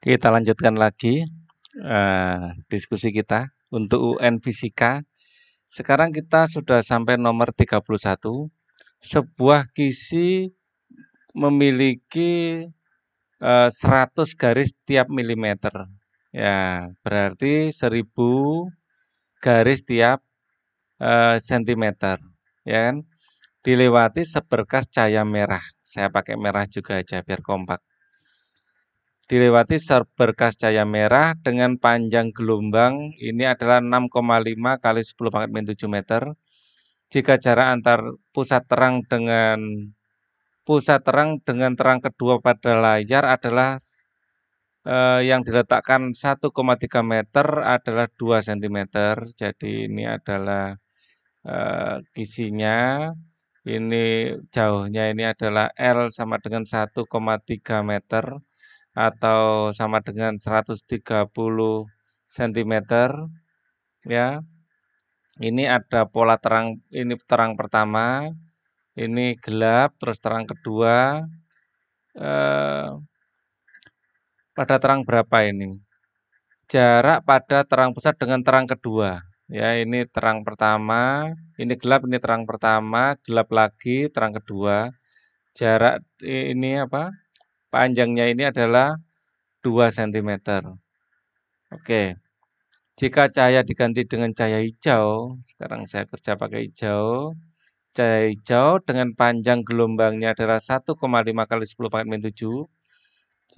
Kita lanjutkan lagi diskusi kita untuk UN Fisika. Sekarang kita sudah sampai nomor 31. Sebuah kisi memiliki 100 garis tiap milimeter. Ya, berarti 1000 garis tiap sentimeter, ya kan? Dilewati seberkas cahaya merah. Saya pakai merah juga aja biar kompak. Dilewati seberkas cahaya merah dengan panjang gelombang ini adalah 6,5 kali 10 pangkat min 7 meter. Jika jarak antar pusat terang dengan terang kedua pada layar adalah yang diletakkan 1,3 meter adalah 2 cm. Jadi ini adalah kisinya. Ini jauhnya ini adalah L sama dengan 1,3 meter. Atau sama dengan 130 cm ya. Ini ada pola terang, ini terang pertama, ini gelap, terus terang kedua. Pada terang berapa ini? Jarak pada terang pusat dengan terang kedua. Ya, ini terang pertama, ini gelap, ini terang pertama, gelap lagi, terang kedua. Jarak ini apa? Panjangnya ini adalah 2 cm. Oke. Jika cahaya diganti dengan cahaya hijau, sekarang saya kerja pakai hijau. Cahaya hijau dengan panjang gelombangnya adalah 1,5 kali 10 pangkat min 7.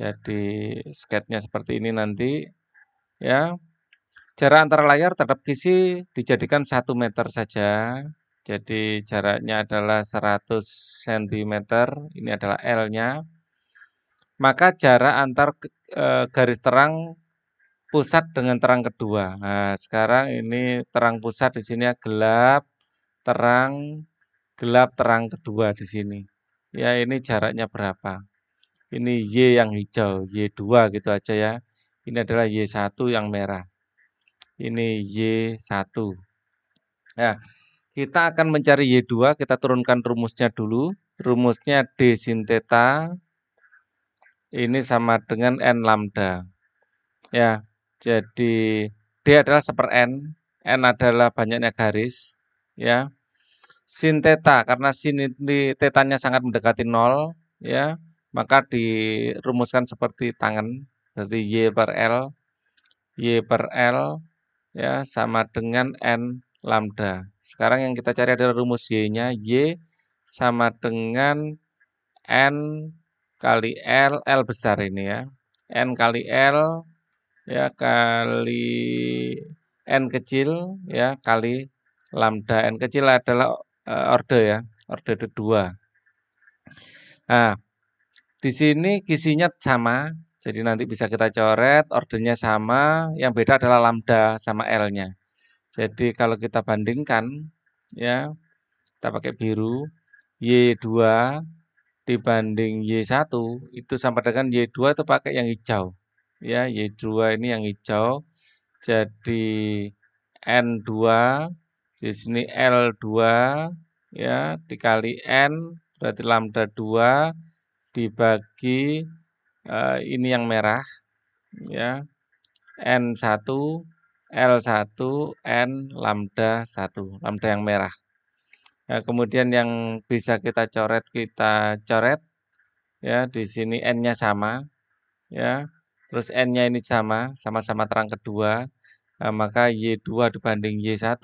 Jadi sketnya seperti ini nanti. Ya, jarak antara layar terhadap kisi dijadikan 1 meter saja. Jadi jaraknya adalah 100 cm. Ini adalah L-nya. Maka jarak antar garis terang pusat dengan terang kedua. Nah, sekarang ini terang pusat di sini gelap, terang kedua di sini. Ya, ini jaraknya berapa? Ini Y yang hijau, Y2 gitu aja ya. Ini adalah Y1 yang merah. Ini Y1. Nah, kita akan mencari Y2, kita turunkan rumusnya dulu. Rumusnya D sin theta ini sama dengan N lambda. Ya, jadi D adalah 1/N, N adalah banyaknya garis, ya. Sin theta, karena sin ini tetanya sangat mendekati 0, ya, maka dirumuskan seperti tangan, berarti Y per L, ya, sama dengan N lambda. Sekarang yang kita cari adalah rumus Y-nya, Y sama dengan N kali L, L besar ini ya, N kali L, ya kali N kecil ya kali lambda. N kecil adalah orde ya, orde kedua. Nah, di sini kisinya sama, jadi nanti bisa kita coret, ordenya sama, yang beda adalah lambda sama L-nya. Jadi kalau kita bandingkan ya, kita pakai biru, Y2 dibanding Y1 itu sama dengan Y2 itu pakai yang hijau. Ya, Y2 ini yang hijau. Jadi N2 di sini L2 ya dikali N berarti lambda 2 dibagi ini yang merah ya N1 L1 N lambda 1, lambda yang merah. Nah, kemudian yang bisa kita coret ya di sini N-nya sama ya. Terus N-nya ini sama-sama terang kedua. Nah, maka Y2 dibanding Y1.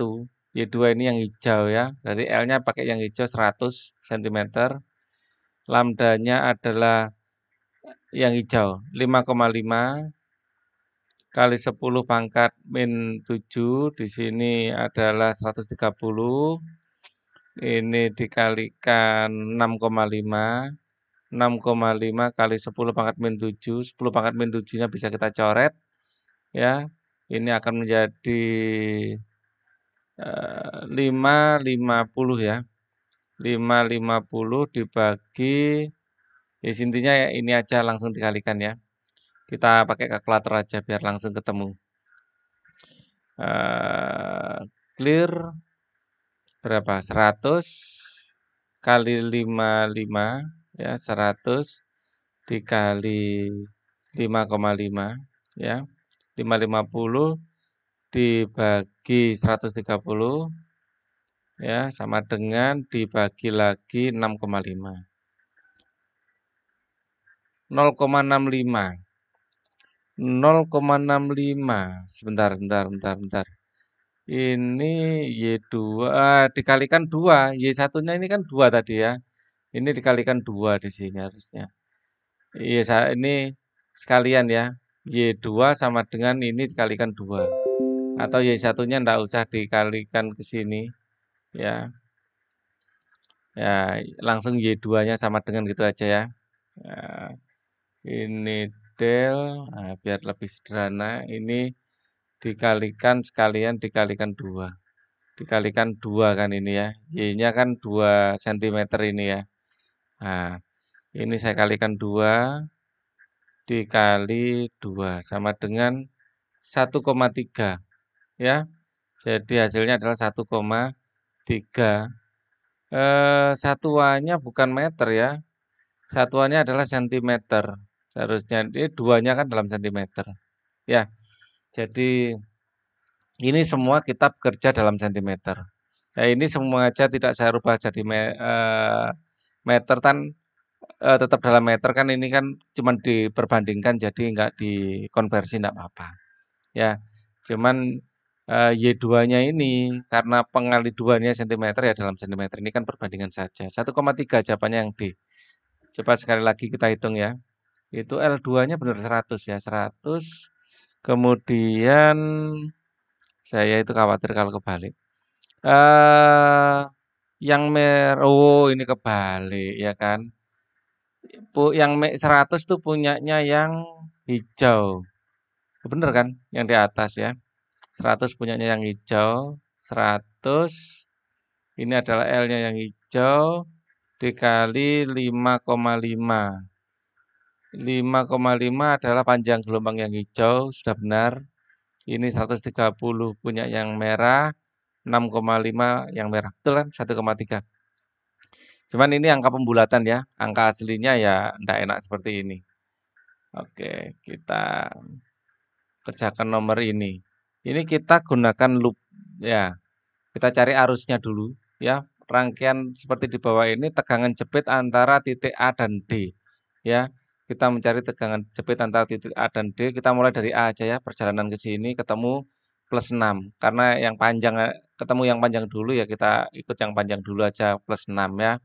Y2 ini yang hijau ya. Dari L-nya pakai yang hijau 100 cm. Lambdanya adalah yang hijau 5,5 kali 10 pangkat min 7. Di sini adalah 130. Ini dikalikan 6,5. 6,5 kali 10 pangkat min 7. 10 pangkat min 7-nya bisa kita coret. Ya, ini akan menjadi 5,50 ya. 5,50 dibagi, ya intinya ya ini aja langsung dikalikan ya. Kita pakai kalkulator aja biar langsung ketemu. Clear berapa? 100 kali 55 ya, 100 dikali 5,5 ya. 550 dibagi 130 ya sama dengan dibagi lagi 6,5. 0,65. 0,65. Sebentar. Ini Y2 dikalikan 2. Y1-nya ini kan 2 tadi ya. Ini dikalikan 2 di sini harusnya. Ini sekalian ya. Y2 sama dengan ini dikalikan 2. Atau Y1-nya enggak usah dikalikan ke sini ya. Ya, langsung Y2-nya sama dengan gitu aja ya. Nah, ini del, nah, biar lebih sederhana, ini dikalikan sekalian dikalikan 2. Dikalikan 2 kan ini ya. Y-nya kan 2 cm ini ya. Nah, ini saya kalikan 2 dikali 2 sama dengan 1,3 ya. Jadi hasilnya adalah 1,3. Satuannya bukan meter ya. Satuannya adalah sentimeter. Seharusnya ini 2-nya kan dalam sentimeter. Ya. Jadi ini semua kita bekerja dalam sentimeter. Nah, ini semua aja tidak saya rubah jadi meter kan tetap dalam meter kan ini kan cuma diperbandingkan jadi enggak dikonversi enggak apa-apa. Ya. Cuman Y2-nya ini karena pengali 2-nya sentimeter ya dalam sentimeter ini kan perbandingan saja. 1,3 jawabannya yang D. Coba sekali lagi kita hitung ya. Itu L2-nya benar 100 ya, 100. Kemudian saya itu khawatir kalau kebalik. Yang oh ini kebalik ya kan. Yang 100 tuh punyanya yang hijau. Bener kan? Yang di atas ya. 100 punyanya yang hijau. 100 ini adalah L-nya yang hijau dikali 5,5. 5,5 adalah panjang gelombang yang hijau, sudah benar. Ini 130 punya yang merah, 6,5 yang merah. Betul kan? 1,3. Cuman ini angka pembulatan ya. Angka aslinya ya tidak enak seperti ini. Oke, kita kerjakan nomor ini. Ini kita gunakan loop ya. Kita cari arusnya dulu ya. Rangkaian seperti di bawah ini tegangan jepit antara titik A dan D ya. Kita mencari tegangan jepit antara titik A dan D. Kita mulai dari A aja ya. Perjalanan ke sini ketemu plus 6. Karena yang panjang ketemu yang panjang dulu ya kita ikut yang panjang dulu aja plus 6 ya.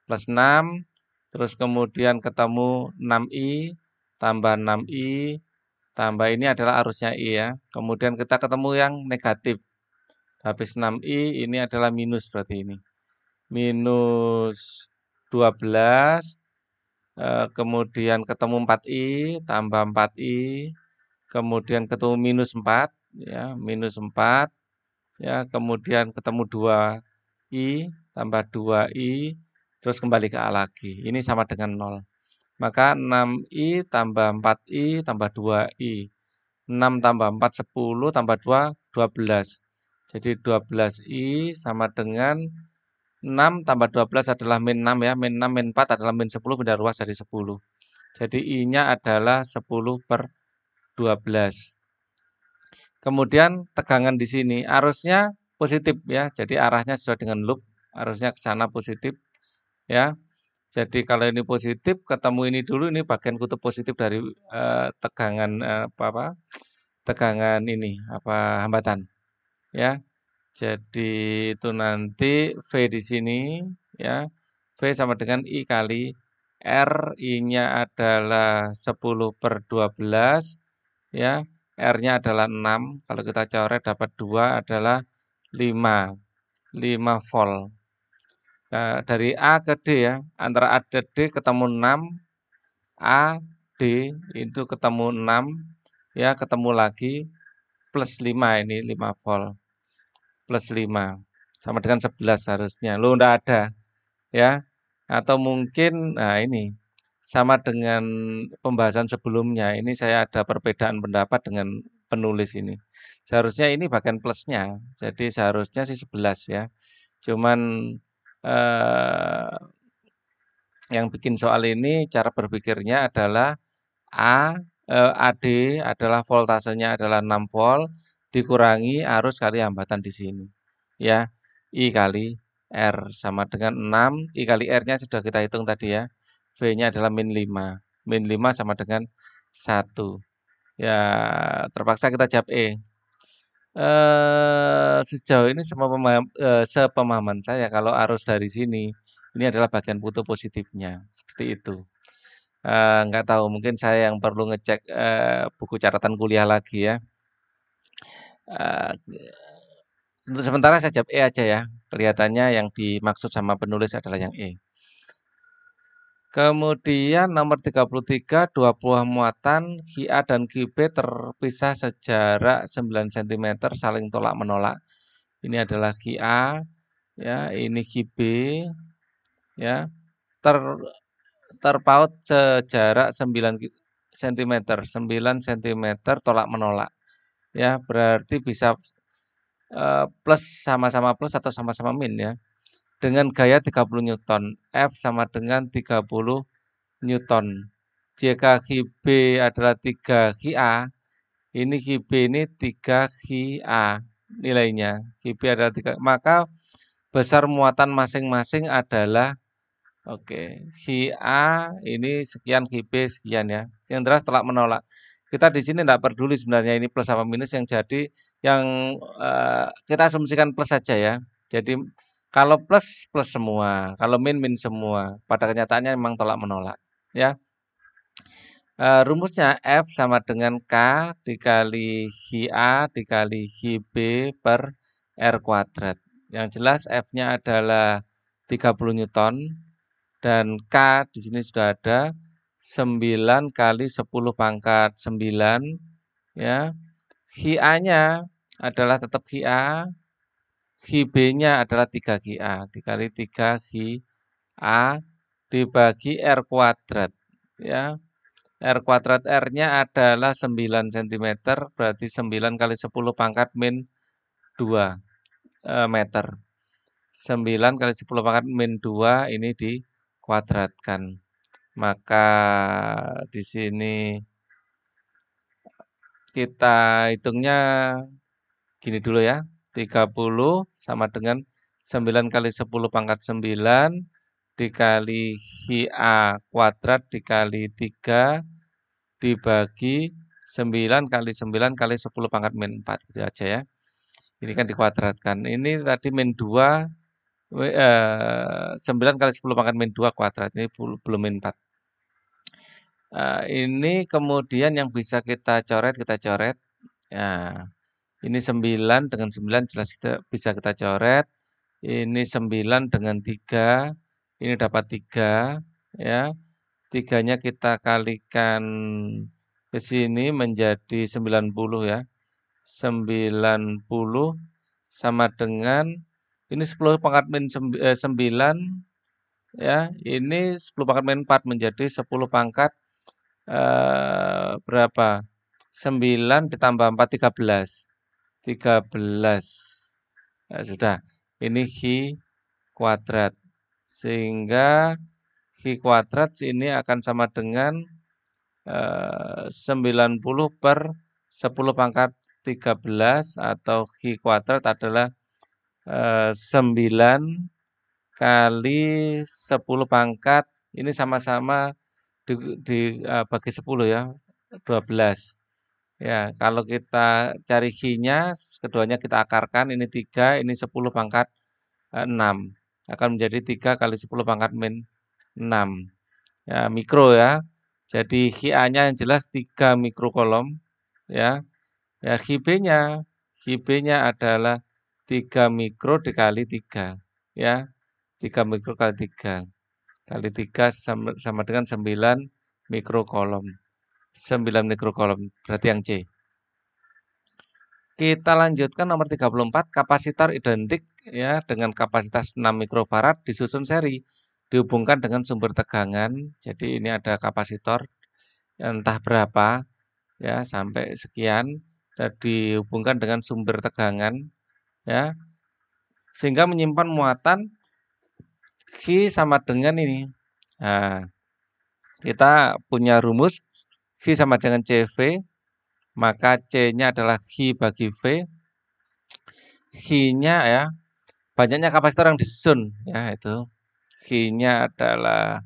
Plus 6 terus kemudian ketemu 6I tambah 6I tambah ini adalah arusnya I ya. Kemudian kita ketemu yang negatif. Habis 6I ini adalah minus berarti ini. Minus 12. Kemudian ketemu 4I tambah 4I. Kemudian ketemu minus 4. Ya, minus 4. Ya, kemudian ketemu 2I tambah 2I. Terus kembali ke A lagi. Ini sama dengan 0. Maka 6I tambah 4I tambah 2I. 6 tambah 4, 10, tambah 2, 12. Jadi 12I sama dengan 6 tambah 12 adalah min 6 ya. Min 6, min 4 adalah min 10, pindah ruas jadi 10. Jadi I-nya adalah 10/12. Kemudian tegangan di sini, arusnya positif ya. Jadi arahnya sesuai dengan loop, arusnya ke sana positif ya. Jadi kalau ini positif, ketemu ini dulu, ini bagian kutub positif dari tegangan tegangan ini hambatan ya. Jadi itu nanti V di sini ya. V sama dengan I kali R, I-nya adalah 10/12 ya. R-nya adalah 6. Kalau kita coret dapat 2 adalah 5 volt. Dari A ke D ya, antara A dan D ketemu 6, A, D itu ketemu 6, ya ketemu lagi plus 5 ini 5 volt. Plus 5, sama dengan 11 harusnya. Loh, enggak ada, ya. Atau mungkin, nah ini, sama dengan pembahasan sebelumnya, ini saya ada perbedaan pendapat dengan penulis ini. Seharusnya ini bagian plusnya, jadi seharusnya sih 11 ya. Cuman yang bikin soal ini cara berpikirnya adalah A AD adalah voltasenya adalah 6 volt dikurangi arus kali hambatan di sini. Ya, I kali R sama dengan 6, I kali R-nya sudah kita hitung tadi ya. V-nya adalah min 5. Min 5 sama dengan 1. Ya, terpaksa kita jawab E. Sejauh ini sepemahaman saya kalau arus dari sini, ini adalah bagian foto positifnya, seperti itu. Nggak tahu, mungkin saya yang perlu ngecek buku catatan kuliah lagi ya. Untuk sementara saya jawab E aja ya. Kelihatannya yang dimaksud sama penulis adalah yang E. Kemudian nomor 33, dua buah muatan QA dan QB terpisah sejarak 9 cm saling tolak-menolak. Ini adalah QA, ya, ini QB, ya, terpaut sejarak 9 cm, 9 cm tolak-menolak. Ya, berarti bisa plus sama-sama plus atau sama-sama min ya. Dengan gaya 30 Newton, F sama dengan 30 Newton. Jika QB adalah 3 QA, ini QB ini 3 QA nilainya. QB adalah 3, maka besar muatan masing-masing adalah QA ini sekian, QB sekian ya. Yang jelas tolak menolak. Kita di sini tidak peduli sebenarnya ini plus apa minus, yang jadi yang kita asumsikan plus saja ya. Jadi kalau plus plus semua, kalau min min semua. Pada kenyataannya memang tolak menolak ya. Rumusnya F sama dengan K dikali HA dikali HB per R kuadrat. Yang jelas F-nya adalah 30 Newton dan K di sini sudah ada 9 kali 10 pangkat 9 ya. HA-nya adalah tetap HA, HB-nya adalah 3 HA dikali 3 HA dibagi R kuadrat ya. R kuadrat R-nya adalah 9 cm, berarti 9 kali 10 pangkat min 2 meter. 9 kali 10 pangkat min 2 ini dikuadratkan. Maka di sini kita hitungnya gini dulu ya. 30 sama dengan 9 kali 10 pangkat 9 dikali HA kuadrat dikali 3 dibagi 9 kali 9 kali 10 pangkat min 4 gitu aja ya. Ini kan dikuadratkan. Ini tadi min 2 9 kali 10 pangkat min 2 kuadrat. Ini belum min 4. Ini kemudian yang bisa kita coret. Ya, ini 9 dengan 9 jelas bisa kita coret. Ini 9 dengan 3. Ini dapat 3 ya. 3-nya kita kalikan ke sini menjadi 90 ya. 90 sama dengan ini 10 pangkat min 9 ya. Ini 10 pangkat min 4 menjadi 10 pangkat berapa? 9 ditambah 4 13. 13. Ya, sudah. Ini Q kuadrat. Sehingga Q kuadrat ini akan sama dengan 90 per 10 pangkat 13 atau Q kuadrat adalah 9 kali 10 pangkat, ini sama-sama dibagi 10 ya, 12. Ya, kalau kita cari Q-nya, keduanya kita akarkan, ini 3, ini 10 pangkat 6. Akan menjadi 3 kali 10 pangkat min 6. Ya, mikro ya. Jadi QA-nya yang jelas 3 mikrokolom ya. Ya, QB-nya adalah 3 mikro dikali 3 ya. 3 mikro kali 3 kali 3 sama dengan 9 mikrokolom. 9 mikrokolom berarti yang C. Kita lanjutkan nomor 34, kapasitor identik ya dengan kapasitas 6 mikrofarad disusun seri, dihubungkan dengan sumber tegangan. Jadi ini ada kapasitor entah berapa ya sampai sekian dan dihubungkan dengan sumber tegangan ya. Sehingga menyimpan muatan Q sama dengan ini. Nah, kita punya rumus V sama dengan CV, maka C-nya adalah Hi bagi V. Hi-nya ya, banyaknya kapasitor yang disusun ya itu. Hi-nya adalah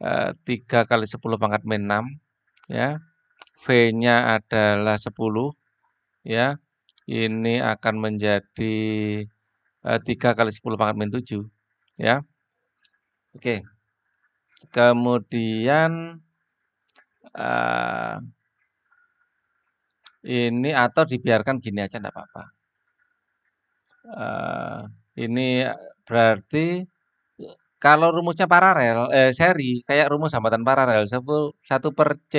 3 kali 10 pangkat min 6 ya. V-nya adalah 10 ya. Ini akan menjadi 3 kali 10 pangkat min 7 ya. Oke. Kemudian ini atau dibiarkan gini aja enggak apa-apa. Ini berarti kalau rumusnya paralel, seri kayak rumus hambatan paralel 1/C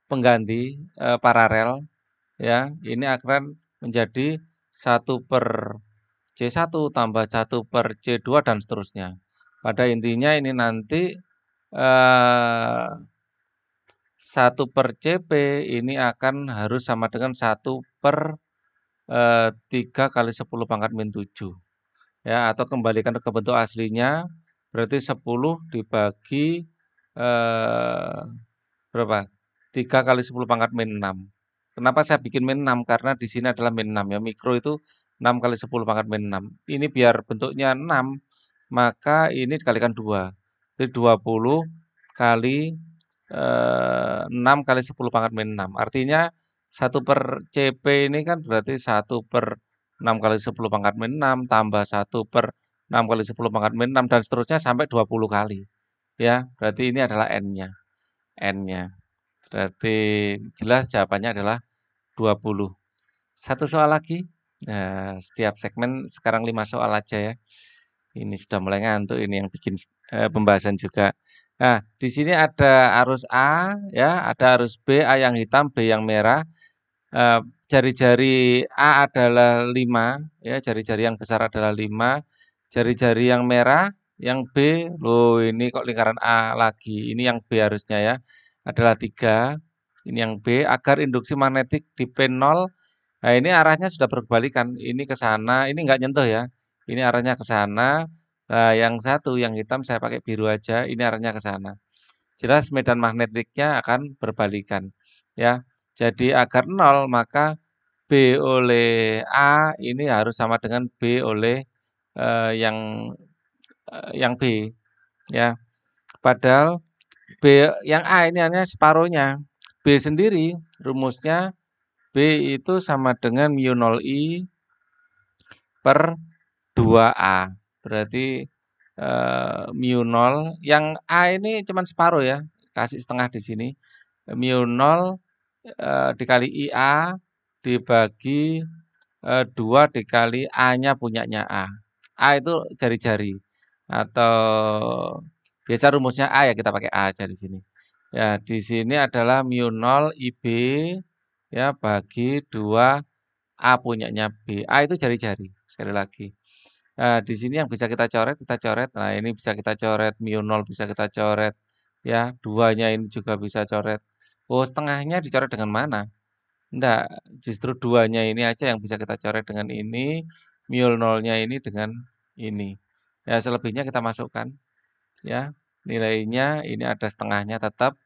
pengganti paralel ya, ini akan menjadi 1/C1 tambah 1/C2 dan seterusnya. Pada intinya ini nanti 1/CP ini akan harus sama dengan 1/3 kali 10 pangkat min 7 ya, atau kembalikan ke bentuk aslinya berarti 10 dibagi berapa? 3 kali 10 pangkat min 6. Kenapa saya bikin min 6? Karena di sini adalah min 6 ya, mikro itu 6 kali 10 pangkat min 6. Ini biar bentuknya 6, maka ini dikalikan 2. Jadi 20 kali 6 kali 10 pangkat min 6. Artinya 1/CP ini kan berarti 1/6 kali 10 pangkat min 6 tambah 1/6 kali 10 pangkat min 6 dan seterusnya sampai 20 kali. Ya, berarti ini adalah N-nya. N-nya. Berarti jelas jawabannya adalah 20. Satu soal lagi. Nah, setiap segmen sekarang 5 soal aja ya. Ini sudah mulai ngantuk ini yang bikin pembahasan juga. Nah, di sini ada arus A ya, ada arus B, A yang hitam, B yang merah. Jari-jari A adalah 5 ya, jari-jari yang besar adalah 5. Jari-jari yang merah, yang B, loh ini kok lingkaran A lagi. Ini yang B harusnya ya, adalah 3. Ini yang B, agar induksi magnetik di pin 0. Nah, ini arahnya sudah berbalikan. Ini ke sana, ini enggak nyentuh ya. Ini arahnya ke sana. Nah, yang satu, yang hitam saya pakai biru aja, ini arahnya ke sana. Jelas medan magnetiknya akan berbalikan. Ya, jadi agar 0, maka B oleh A ini harus sama dengan B oleh yang B. Ya, padahal B yang A ini hanya separuhnya. B sendiri rumusnya B itu sama dengan mu 0I per 2A. Berarti mu 0, yang A ini cuma separuh ya, kasih setengah di sini. Mu 0 dikali IA dibagi 2 dikali A-nya punyanya A. A itu jari-jari atau biasa rumusnya A ya kita pakai A aja di sini. Ya, di sini adalah mu 0 IB ya bagi 2 A punyanya B. A itu jari-jari sekali lagi. Nah, di sini yang bisa kita coret, kita coret. Nah, ini bisa kita coret, mu 0 bisa kita coret. Ya, 2-nya ini juga bisa coret. Oh, setengahnya dicoret dengan mana? Enggak, justru 2-nya ini aja yang bisa kita coret dengan ini, mu 0-nya ini dengan ini. Ya, selebihnya kita masukkan. Ya, nilainya ini ada setengahnya tetap.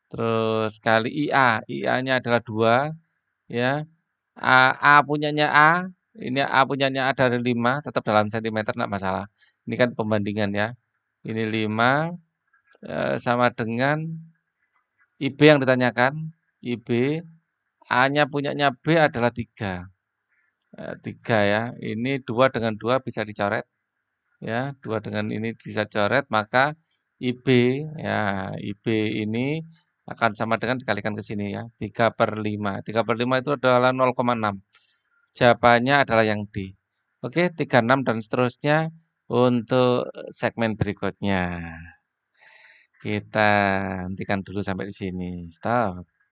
Terus kali IA, IA-nya adalah 2. Ya, A punyanya A, ini A punyanya A dari 5, tetap dalam sentimeter enggak masalah. Ini kan pembandingan ya. Ini 5 sama dengan IB yang ditanyakan. IB A-nya punyanya B adalah 3. 3 ya. Ini 2 dengan 2 bisa dicoret. Ya, 2 dengan ini bisa coret, maka IB ya, IB ini akan sama dengan dikalikan ke sini ya, 3/5. 3/5 itu adalah 0,6. Jawabannya adalah yang D. Oke, 36 dan seterusnya untuk segmen berikutnya. Kita hentikan dulu sampai di sini. Stop.